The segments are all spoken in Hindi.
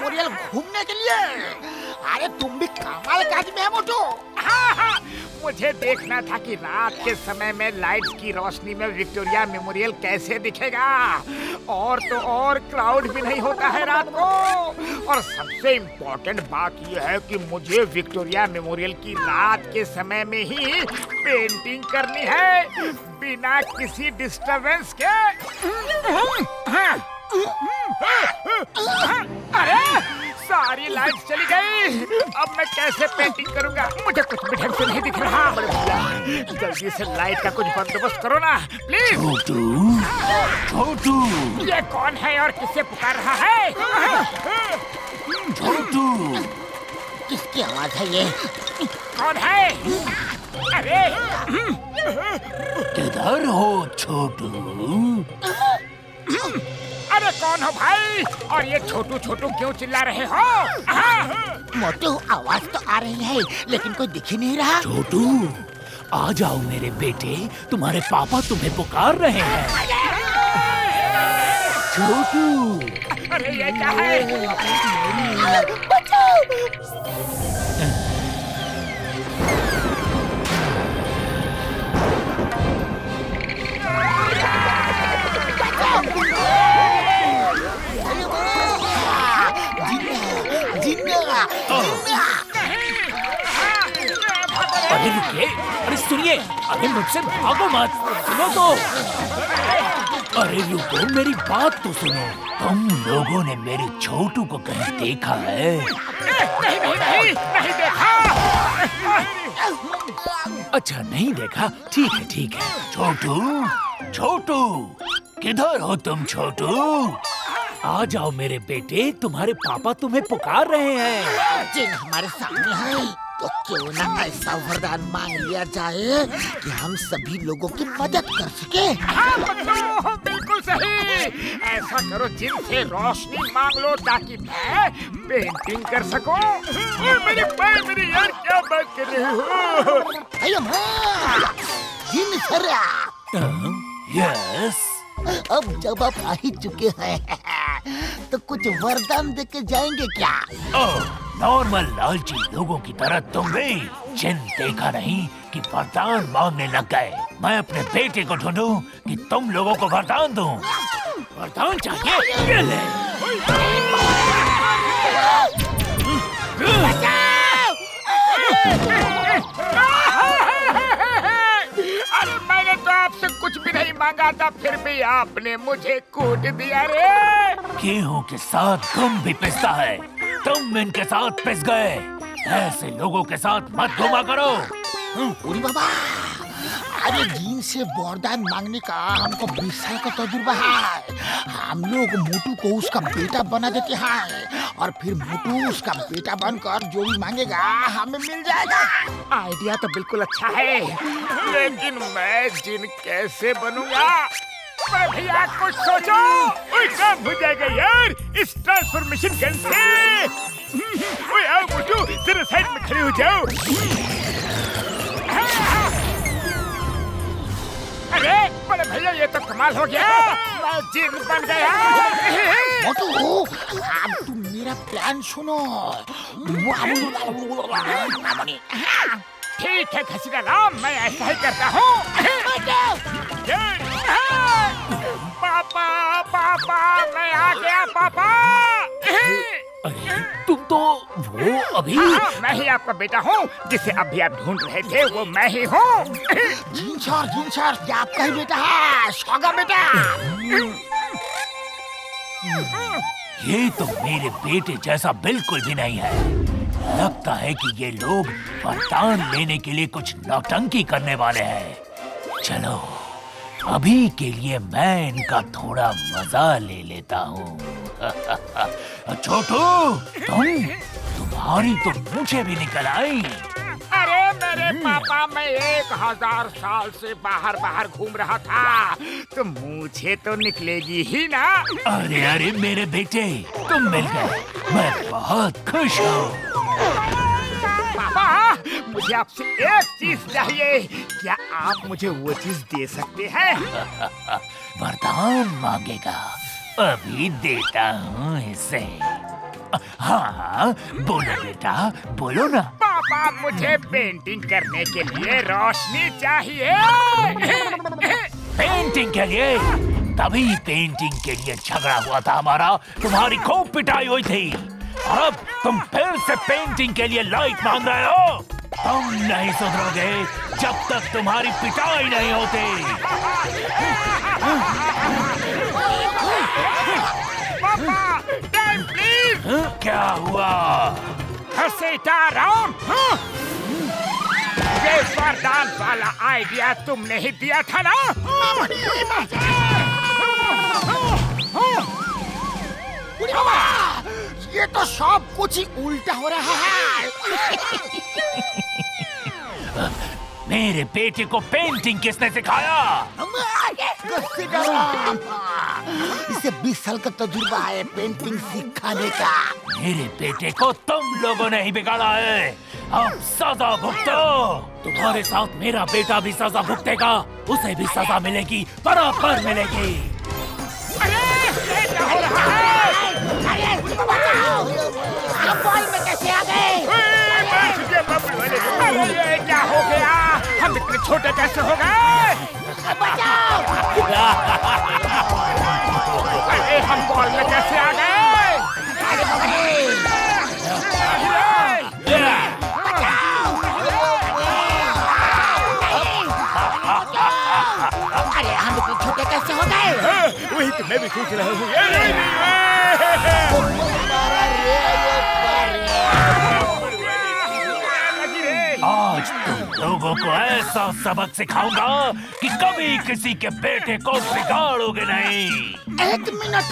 मेमोरियल घूमने के लिए। अरे तुम भी कमाल का आदमी है मोटू। हाँ, मुझे देखना था कि रात के समय में लाइट्स की रोशनी में विक्टोरिया मेमोरियल कैसे दिखेगा। और तो और क्राउड भी नहीं होता है रात को। और सबसे इम्पोर्टेंट बात यह है कि मुझे विक्टोरिया मेमोरियल की रात के समय में ही पेंटिंग करनी है, बिना किसी डिस्टरबेंस के। अरे सारी लाइट चली गई, अब मैं कैसे पेंटिंग करूंगा? मुझे कुछ भी ढंग से नहीं दिख रहा। बड़े भैया जल्दी से लाइट का कुछ बंदोबस्त करो ना प्लीज। छोटू, छोटू, ये कौन है और किससे पुकार रहा है? छोटू, किसकी आवाज है ये? कौन है? अरे किधर हो छोटू? अरे कौन हो भाई? और ये छोटू छोटू क्यों चिल्ला रहे हो? मोटू आवाज तो आ रही है लेकिन कोई दिख ही नहीं रहा। छोटू, आ जाओ मेरे बेटे, तुम्हारे पापा तुम्हें पुकार रहे हैं। छोटू, अरे ये क्या है? अरे रुकिए, अरे सुनिए, अरे मुझसे भागो मत, सुनो तो। अरे रुको, मेरी बात तो सुनो। तुम लोगों ने मेरे छोटू को कहीं देखा है? नहीं नहीं नहीं, नहीं देखा। अच्छा नहीं देखा, ठीक है ठीक है। छोटू, छोटू, किधर हो तुम छोटू? आ जाओ मेरे बेटे, तुम्हारे पापा तुम्हें पुकार रहे हैं। जिन हमारे सामने है तो क्यों ना ऐसा वरदान मांग लिया जाए कि हम सभी लोगों की मदद कर सके। हाँ बच्चों, बिल्कुल सही। ऐसा करो, जिनसे रोशनी मांग लो ताकि मैं पेंटिंग कर सकूं। और मेरी यार क्या बात कर रहे हो? अयो माँ, जिन सरा। यस। अब जब आप आ ही चुके हैं तो कुछ वरदान देके जाएंगे क्या? ओह, नॉर्मल लालची लोगों की तरह तुम भी जिन देखा नहीं कि वरदान मांगने लग गए। मैं अपने बेटे को ढूंढूं कि तुम लोगों को वरदान दूं। वरदान चाहिए? ये ले। अरे मैंने तो आपसे कुछ भी नहीं मांगा था, फिर भी आपने मुझे कूट दिया रे। गेहूं के साथ गम भी पिसता है, तुम इनके साथ पिस गए। ऐसे लोगों के साथ मत घुमा करो। पूरी बाबा, अरे जीन से वरदान मांगने का हमको 20 साल का तजुर्बा है। हम लोग मोटू को उसका बेटा बना देते हैं और फिर मोटू उसका बेटा बनकर जो भी मांगेगा हमें मिल जाएगा। आइडिया तो बिल्कुल अच्छा है, लेकिन मैं जिन कैसे बनूंगा? अरे भैया कुछ सोचो। ओए काम हो जाएगा यार इस ट्रांसफॉर्मेशन गन से। ओए आओ मोटू, जरा साइड में खड़े हो जाओ। अरे बड़े भैया, ये तो कमाल हो गया, मैं जिन बन गया। मोटू, अब तुम मेरा प्लान सुनो। ठीक है घसीटा राम, मैं ऐसा ही करता हूँ। पापा पापा, मैं आ गया पापा। अरे तुम तो वो अभी। हाँ, मैं ही आपका बेटा हूँ जिसे अभी आप ढूंढ रहे थे, वो मैं ही हूँ। जीन सर, ये आपका ही बेटा है, शोगा बेटा। ये तो मेरे बेटे जैसा बिल्कुल भी नहीं है। लगता है कि ये लोग वरदान लेने के लिए कुछ नौटंकी करने वाले हैं। चलो अभी के लिए मैं इनका थोड़ा मजा ले लेता हूँ। छोटू, तुम्हारी तो मूंछें भी निकल आई। अरे मेरे पापा, मैं 1000 साल से बाहर घूम रहा था, तो मुझे तो निकलेगी ही ना। अरे अरे मेरे बेटे, तुम मिल गए, मैं बहुत खुश हूँ। पापा, मुझे आपसे एक चीज चाहिए, क्या आप मुझे वो चीज दे सकते हैं? वरदान मांगेगा, अभी देता हूँ इसे। हाँ, बोलो बेटा, बोलो ना। पापा, मुझे पेंटिंग करने के लिए रोशनी चाहिए। पेंटिंग के लिए? तभी पेंटिंग के लिए झगड़ा हुआ था हमारा, तुम्हारी खूब पिटाई हुई थी। अब तुम फिर से पेंटिंग के लिए लाइट मांग रहे हो? तुम नहीं सुधरोगे जब तक तुम्हारी पिटाई नहीं होती। पापा, टाइम प्लीज। क्या हुआ? सीताराम, ये वरदान वाला आइडिया तुमने ही दिया था ना? ये तो सब कुछ ही उल्टा हो रहा है। मेरे बेटे को पेंटिंग किसने सिखाया? इसे 20 साल का तजुर्बा है पेंटिंग सिखाने का। मेरे बेटे को तुम लोगों ने ही बिगाड़ा है। अब सजा भुगतो। तुम्हारे साथ मेरा बेटा भी सजा भुगतेगा। उसे भी सजा मिलेगी, बराबर मिलेगी। आप बॉल में कैसे आ गए? ये क्या हो गया? हम इतने छोटे कैसे हो गए? अरे हम बॉल में कैसे आ गए? अरे हम इतने छोटे कैसे हो गए? वही तो मैं भी सोच रहा हूँ। आज तुम लोगों को ऐसा सबक सिखाऊंगा कि कभी किसी के बेटे को बिगाड़ोगे नहीं। एक मिनट,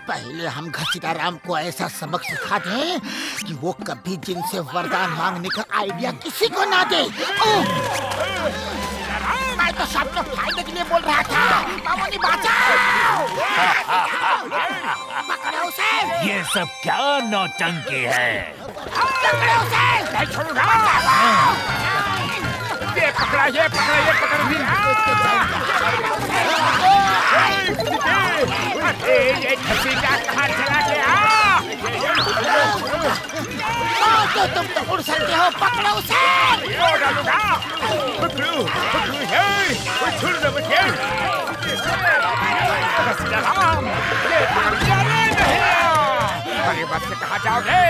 पहले हम घसीटाराम को ऐसा सबक सिखा दें कि वो कभी जिनसे वरदान मांगने का आइडिया किसी को ना दे। मैं तो सबके फायदे के लिए बोल रहा था। मामूली बचाओ। पकड़ो उसे। ये सब क्या नौटंकी है? पकड़ो उसे। नहीं छोड़ूंगा। ये पकड़ा, ये पकड़ा, ये पकड़ लिया। अरे ये घसीटा कहाँ चला गया? तो तुम तो उड़ सकते हो, पकड़ो उसे। वो डालूंगा। पकड़ो, पकड़ो, ये छोड़ दो मुझे। घसीटाराम, ये पकड़ लिया नहीं। अरे बस से कहाँ जाओगे?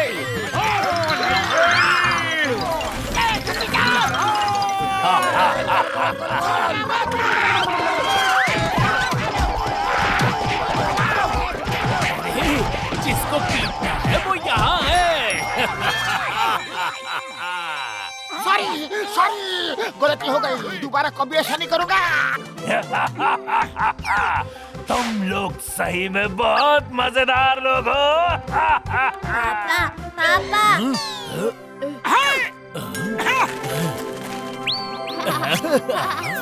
जिसको पीटना है वो यहाँ है। सॉरी, गलती हो गई। दोबारा कभी ऐसा नहीं करूँगा। तुम लोग सही में बहुत मजेदार लोग हो। पापा, पापा।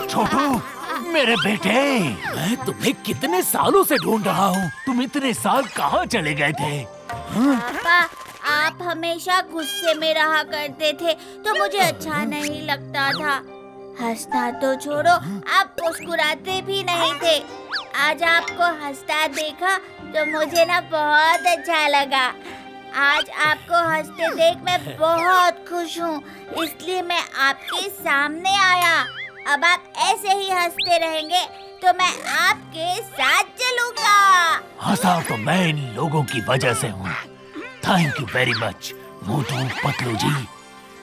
छोटू, मेरे बेटे, मैं तुम्हें कितने सालों से ढूंढ रहा हूँ। तुम इतने साल कहाँ चले गए थे? पापा, आप हमेशा गुस्से में रहा करते थे तो मुझे अच्छा नहीं लगता था। हंसना तो छोड़ो, आप मुस्कुराते भी नहीं थे। आज आपको हंसता देखा तो मुझे ना बहुत अच्छा लगा। आज आपको हंसते देख मैं बहुत खुश हूँ, इसलिए मैं आपके सामने आया। अब आप ऐसे ही हंसते रहेंगे तो मैं आपके साथ चलूंगा। हंसा तो मैं इन लोगों की वजह से हूँ। Thank you very much Motu Patlu जी।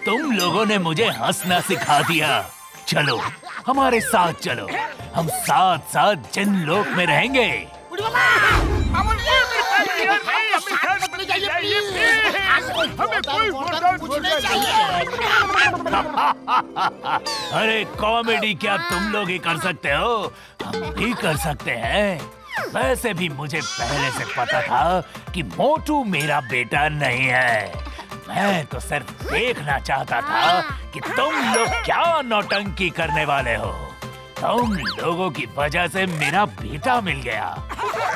तुम लोगों ने मुझे हंसना सिखा दिया। चलो हमारे साथ चलो, हम साथ साथ जिन लोक में रहेंगे। अरे कॉमेडी क्या तुम लोग ही कर सकते हो, हम भी कर सकते हैं। वैसे भी मुझे पहले से पता था कि मोटू मेरा बेटा नहीं है। मैं तो सिर्फ देखना चाहता था कि तुम लोग क्या नौटंकी करने वाले हो। तुम लोगों की वजह से मेरा बेटा मिल गया।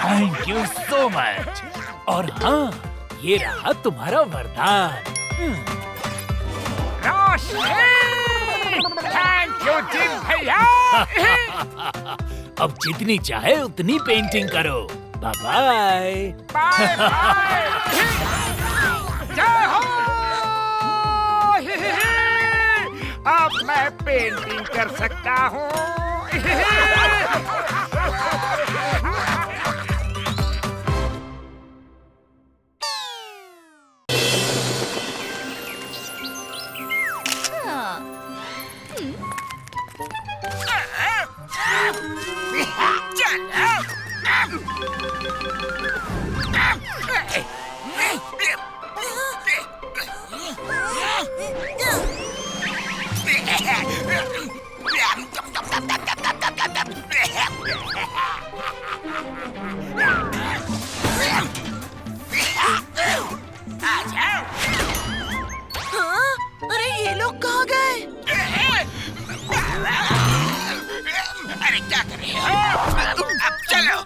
Thank you so much. और हाँ, ये रहा तुम्हारा वरदान। थैंक यू जिन भैया। अब जितनी चाहे उतनी पेंटिंग करो। Bye bye. Bye bye. मैं पेंटिंग कर सकता हूँ। अरे ये लोग कहाँ गए? अरे क्या कर रहे हो? अब चलो।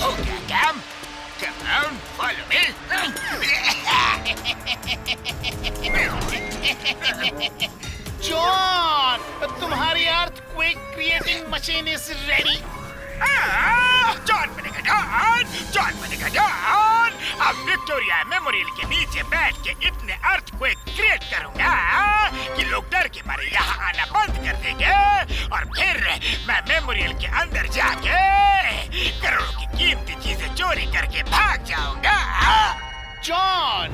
Okay, come on, follow me. John, तुम्हारी earthquake creating machine is ready. John बनेगा जॉन, जॉन बनेगा जॉन। अब विक्टोरिया मेमोरियल के नीचे बैठ के इतने अर्थक्वेक क्रिएट करूंगा कि लोग डर के मारे यहाँ आना बंद कर देंगे और फिर मैं मेमोरियल के अंदर जाके करोड़ों की कीमती चीजें चोरी करके भाग जाऊंगा। जॉन,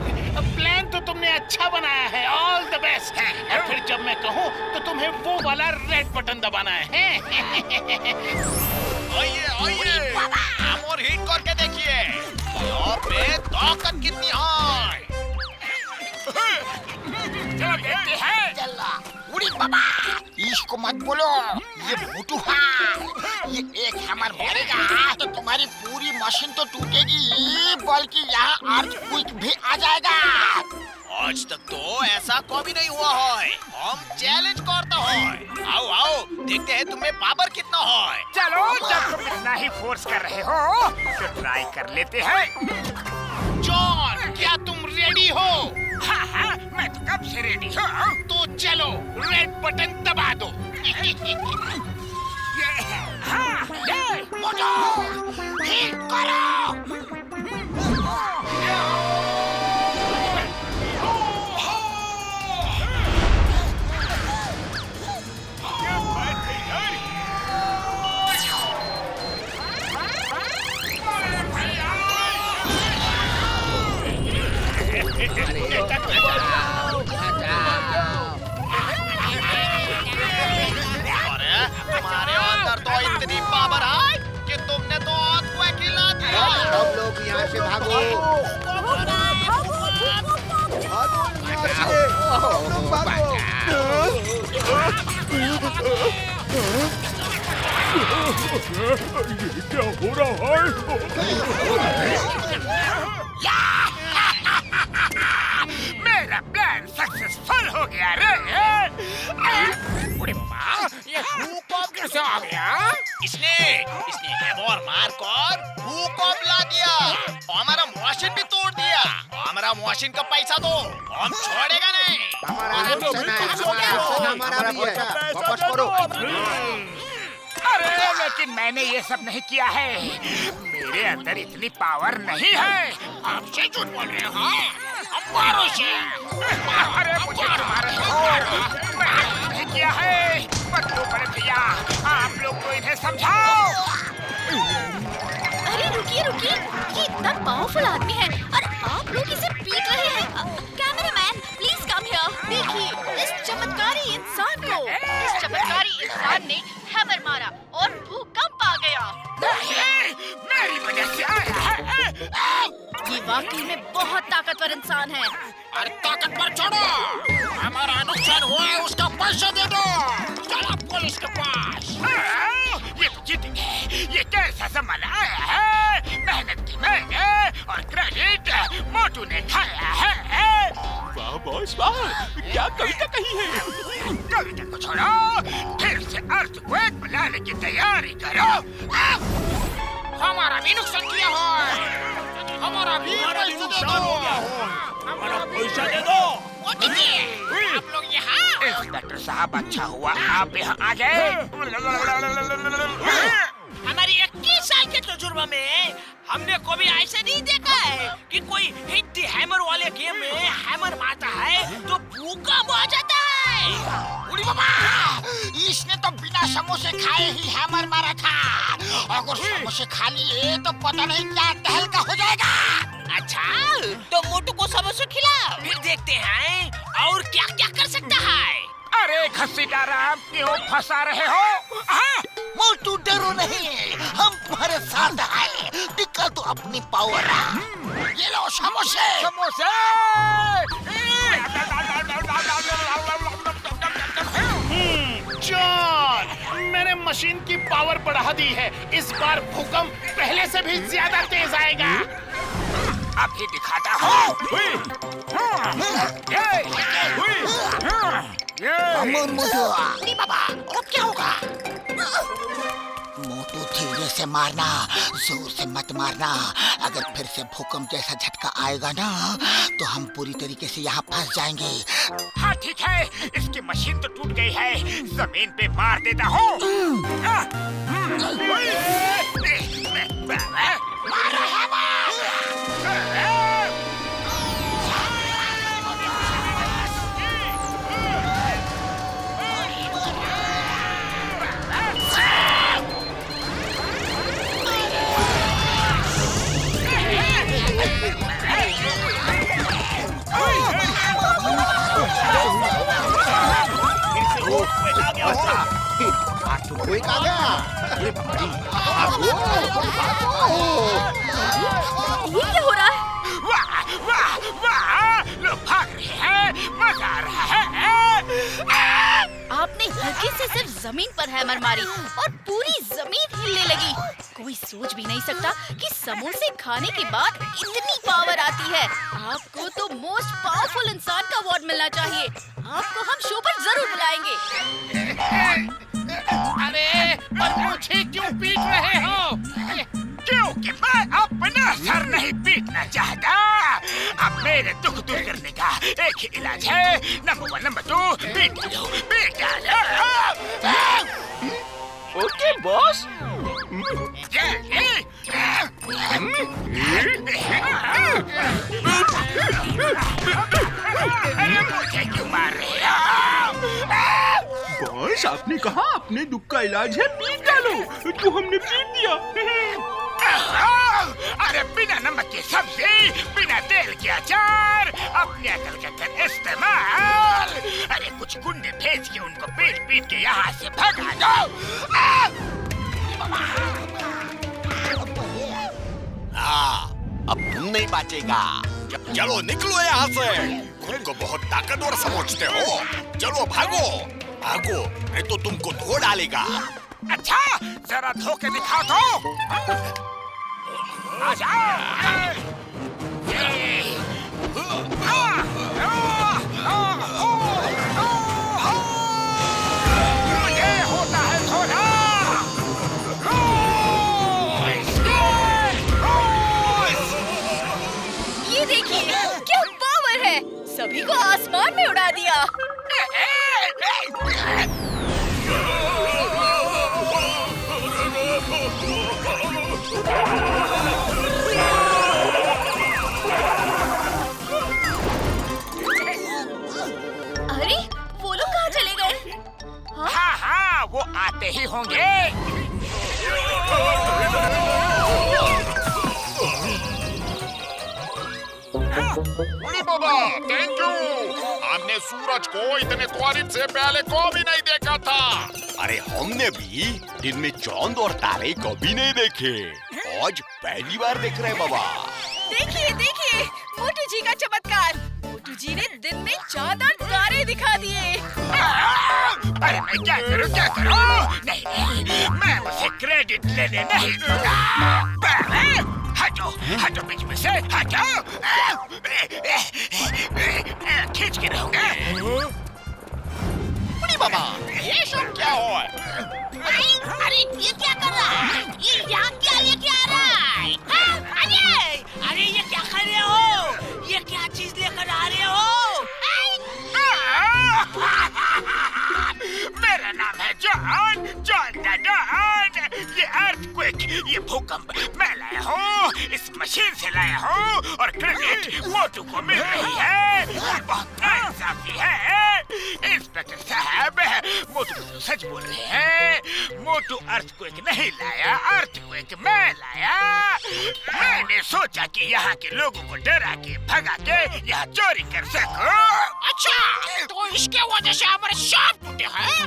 प्लान तो तुमने अच्छा बनाया है, ऑल द बेस्ट। और फिर जब मैं कहूँ तो तुम्हें वो वाला रेड बटन दबाना है। आइए आइए, हम और हिट करके देखिए यहाँ पे ताकत कितनी है। चलो देखते हैं। चला, उड़ी बाबा, इसको मत बोलो, ये मोटू है। ये एक हैमर मारेगा तो तुम्हारी पूरी मशीन तो टूटेगी, बल्कि यहाँ अर्थक्वेक भी आ जाएगा। आज तक तो ऐसा कभी नहीं हुआ है। हम चैलेंज करता है। आओ आओ, देखते हैं तुम्हें पावर कितना है। चलो, जब तुम इतना ही फोर्स कर रहे हो तो ट्राई कर लेते हैं। जॉन, क्या तुम रेडी हो? हाँ हाँ, मैं तो कब से रेडी हूँ। तो चलो, रेड बटन दबा दो। ये हाँ, ये मोटू, हिट करो। अरे तुम्हारे अंदर तो इतनी पावर है कि तुमने तो अर्थक्वेक हिला दिया। सब लोग यहाँ से भागो। क्या हो रहा है? मेरा प्लान सक्सेसफुल हो गया रे। अरे माँ, ये भूकंप कैसे आ गया? इसने हैमर मारकर भूकंप ला दिया। हमारा मशीन भी तोड़ दिया। हमारा मशीन का पैसा दो, हम छोड़ेगा नहीं। हमारा भी है, वापस करो। अरे लेकिन मैंने ये सब नहीं किया है। मेरे अंदर इतनी पावर नहीं है। आपसे झूठ बोल रहे हो? अब मारो इसे। अरे मुझे मार मैंने नहीं किया है। बदलो बड़े भैया, आप लोग को इन्हें समझाओ। अरे रुकिए रुकिए, ये इतना पावरफुल आदमी है और आप लोग इसे पीट रहे हैं। Cameraman please come here. देखिए इस चमत्कारी इंसान ने हैमर मारा और भूकंप आ गया। नहीं, मेरी वजह से आया है। ये वाकई में बहुत ताकतवर इंसान है। अरे ताकत पर छोड़ो, हमारा नुकसान हुआ है उसका पैसा दे दो। चलो पुलिस के पास। ये तो जीत गए। ये कैसा सामान आया है? मेहनत की मैंने और क्रेडिट मोटू ने खाया है। वाह बॉस वाह, क्या कविता कही है। कविता को छोड़ो, फिर से अर्थक्वेक बनाने की तैयारी करो। हमारा भी नुकसान किया है, हमारा भी नुकसान हो गया। हमारा पैसा दे दो। आप लोग यहाँ। इंस्पेक्टर साहब, अच्छा हुआ आप यहाँ आ गए। हमारी 21 साल के तजुर्बे में हमने कभी ऐसे नहीं देखा है कि कोई हिट द हैमर वाले गेम में हैमर मारता है तो भूकंप आ जाता है। उड़ी बाबा, इसने तो बिना समोसे खाए ही हैमर मारा था। अगर समोसे खा लिए तो पता नहीं क्या तहलका हो जाएगा। अच्छा, तो मोटू को समोसे खिला, फिर देखते हैं और क्या क्या कर सकता है। अरे घसीटारा, क्यों फंसा रहे हो? मोटू डरो नहीं, हम तुम्हारे साथ हैं। दिखा तो अपनी पावर। ये लो समोसे। समोसे। जॉन, मैंने मशीन की पावर बढ़ा दी है। इस बार भूकंप पहले से भी ज्यादा तेज आएगा। अभी दिखाता हूँ। मोटू, बाबा, अब क्या होगा? मोटू धीरे से मारना, जोर से मत मारना। अगर फिर से भूकंप जैसा झटका आएगा ना, तो हम पूरी तरीके से यहाँ फंस जाएंगे। हाँ ठीक है, इसकी मशीन तो टूट गई है, जमीन पे मार देता हूँ। कोई आ गया। ये क्या हो रहा है? वाह वाह वाह, लोग भाग रहे हैं, मजा आ रहा है। आपने हल्के से सिर्फ जमीन पर हैमर मारी और पूरी जमीन हिलने लगी। कोई सोच भी नहीं सकता कि समोसे खाने के बाद इतनी पावर आती है। आपको तो मोस्ट पावरफुल इंसान का अवार्ड मिलना चाहिए। आपको हम शो पर जरूर बुलाएंगे। अरे, पर मुझे क्यों पीट रहे हो? क्योंकि मैं अपना सर नहीं पीटना चाहता। अब मेरे दुख दूर करने का एक ही इलाज है। नंबर 1, नंबर 2, पीट डालो, पीट डालो। Okay boss. अरे मुझे क्यों मार रहे हो? बॉस, आपने कहा अपने दुख का इलाज है, पीट डालो, तो हमने पीट दिया। अरे बिना नमक की सब्जी, बिना तेल के अचार, अपने अकल का कर इस्तेमाल। अरे कुछ गुंडे भेज के उनको पीट पीट के यहाँ से भगा दो। हाँ, अब तुम नहीं बचेगा। चलो निकलो यहाँ से। खुद को बहुत ताकतवर समझते हो। चलो भागो, भागो, नहीं तो तुमको धो डालेगा। अच्छा, जरा धो के दिखाओ तो। आ जाओ। मुझे होता है धोना। ये देखिए, क्या पावर है। सभी को आसमान में उड़ा दिया। अरे, वो लोग कहाँ चले गए? हाँ हाँ, वो आते ही होंगे। बाबा, थैंक यू। हमने सूरज को इतने त्वरित से पहले कभी नहीं देखा था। अरे हमने भी दिन में चांद और तारे कभी नहीं देखे। आज पहली बार देख रहे बाबा। देखिए देखिए, मोटू जी का चमत्कार। मोटू जी ने दिन में चांद और तारे दिखा दिए। अरे मैं क्या करूं? नहीं नहीं, मैं मुझे क्रेडिट लेने नहीं दूंगा। हटो हटो, बीच में से हटो। खींच के रहोगे। बाबा, ये सब क्या हो? अरे ये क्या कर रहा है? ये यहाँ क्या लेके आ रहा है? अरे ये क्या कर रहे हो? ये क्या चीज लेकर आ रहे हो? मेरा नाम है जॉन द डॉन। ये अर्थक्वेक, ये भूकंप मैं लाया हूँ इस मशीन से लाया हूँ और क्रेडिट मोटू को मिल रही है। बहुत नाइंसाफी है। इंस्पेक्टर साहब, मोटू तो सच बोल रहे हैं। मोटू अर्थक्वेक नहीं लाया, अर्थक्वेक मैं लाया। मैंने सोचा कि यहाँ के लोगों को डरा के भगा के यहाँ चोरी कर सकूं। अच्छा, तो इसके वजह से हमारे सांप टूटे हैं?